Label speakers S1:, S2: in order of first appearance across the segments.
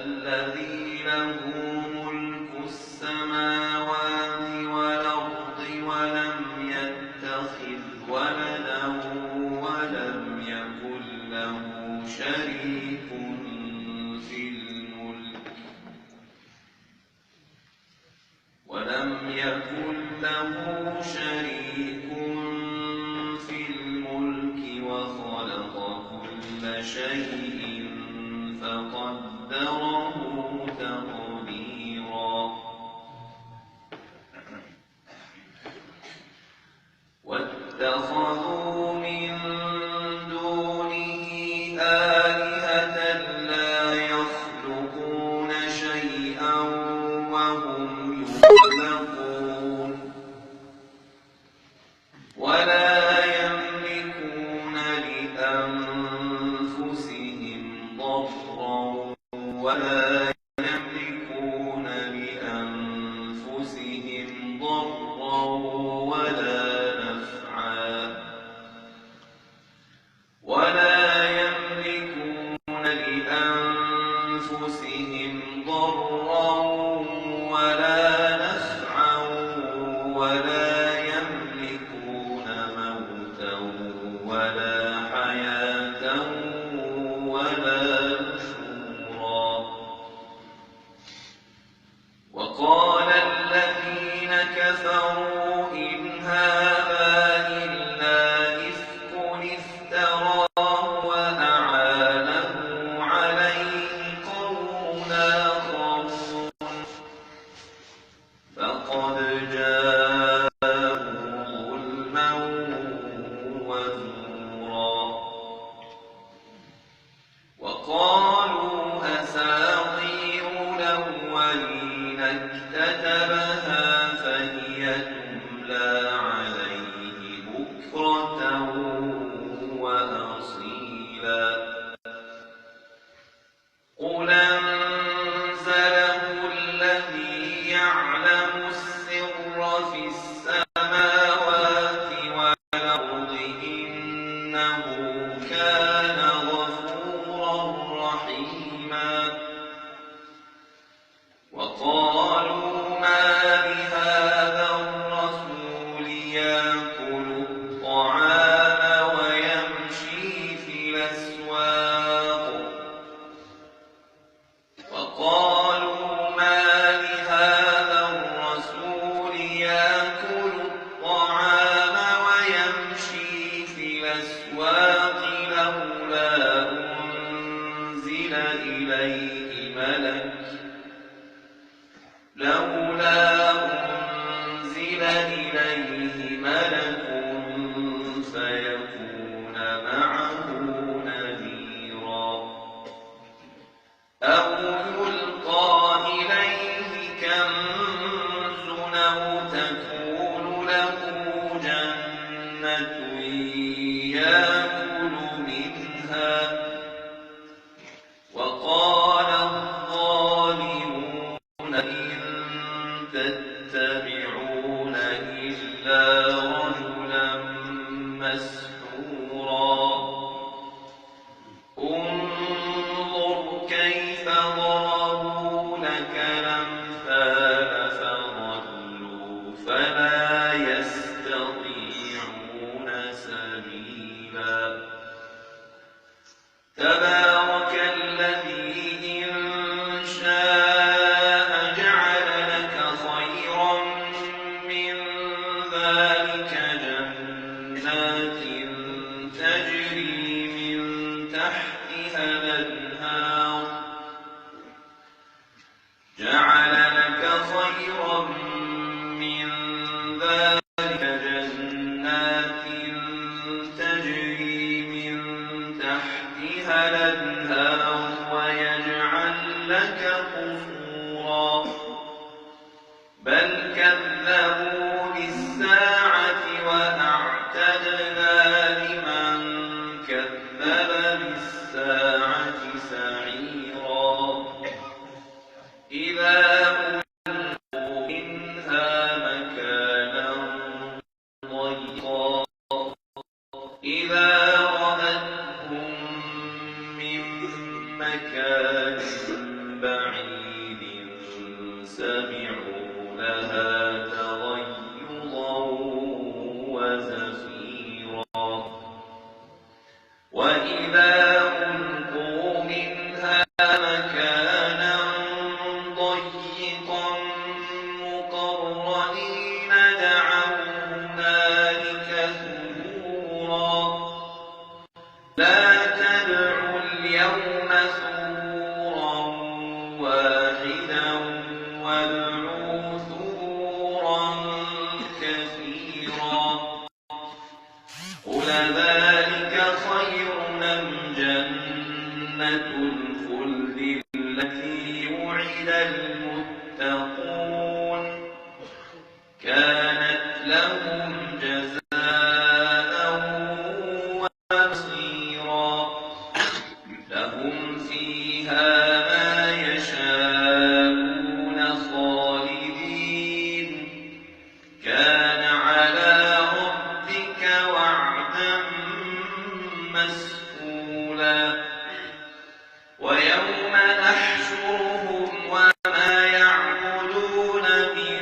S1: الذي له ملك السماوات والأرض ولم يتخذ ولدا ولم يكن له شريك في الملك وخلق كل شيء فقدره تقديرا واتخذوا من دونه آلهة لا يخلقون شيئا وهم يخلقون ولا يملكون لأنفسهم ضرا ولا يملكون لأنفسهم ضرا ولا نفعا ولا يملكون لأنفسهم ضرا ولا نفعا ولا يملكون موتا ولا حياة ولا نشورا وقال الذين كفروا إن هذا إلا إفك افتراه وأعانه عليه قوم آخرون فقد جاءوا ظلما وزورا وقالوا أساطير الأولين اكتتبها فهي تملى عليه بكرة وأصيلا قل أنزله الذي يعلم السر في السماوات والأرض إنه كان غفورا رحيما وقالوا ما لهذا الرسول يأكل الطعام ويمشي في الأسواق وقالوا ما لهذا الرسول يأكل الطعام ويمشي في الأسواق لولا أنزل إليه ملك فيكون معه نذيرا أو يلقى إليه كنز أو تكون له جنة يأكل منها وقال الظالمون إن تتبعون إلا رجلا مسحورا انظر كيف ضربوا لك الأمثال فضلوا فلا يستطيعون سبيلا تبارك الذي إن شاء جعل لك خيرا من ذلك جنات تجري من تحتها الأنهار جعل لك خيرا من ذلك جنات تجري من تحتها الأنهار ويجعل لك قصورا بل كذبوا بالساعة وأعتدنا لمن كذب بالساعة سعيرا إذا ألقوا منها مكانا ضيقا إذا رأتهم من مكان بعيد وإذا ألقوا منها مكانا ضيقا مقرنين دعوا هنالك ثبورا لا تدعوا اليوم ثبورا واحدا وادعوا ثبورا كثيرا قل ذلك خير أم جنة الخلد التي وعد المتقون كانت لهم جزاء ومصيرا لهم فيها ما يشاءون خالدين كان على ربك وعدا مسئولا ويوم نحشرهم وما يعبدون من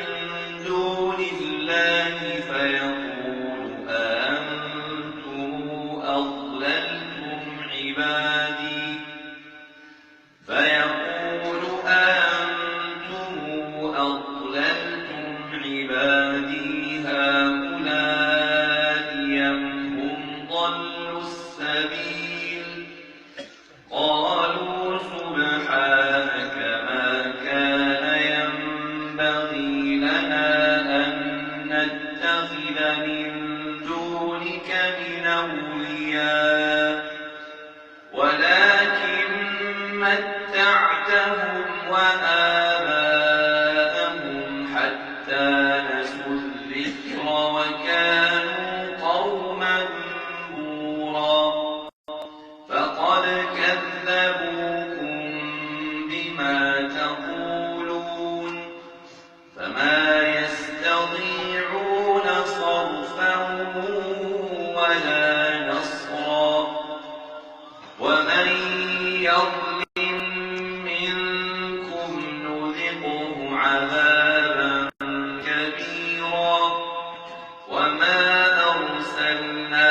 S1: دون الله فيقول أأنتم أضللتم عبادي هؤلاء أم هم ضلوا السبيل قالوا سبحانك ما كان ينبغي لنا أن نتخذ من دونك من أولياء ولكن متعتهم وآباءهم حتى نسوا الذكر وكانوا قوما بورا فقد كذبوكم بما تقولون فما يستطيعون صرفا ولا نصرا ومن يظلم منكم نذقه عذابا كبيرا وما أرسلنا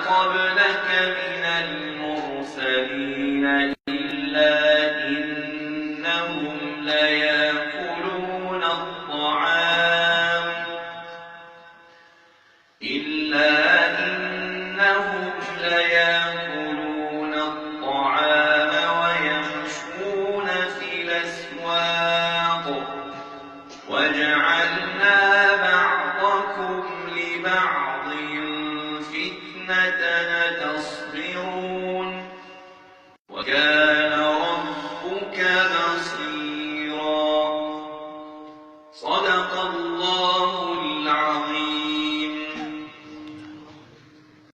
S1: قبلك من المرسلين إلا إنهم ليأكلون الطعام ويمشون في الأسواق وجعلنا بعضكم لبعض فتنة تصبرون وكان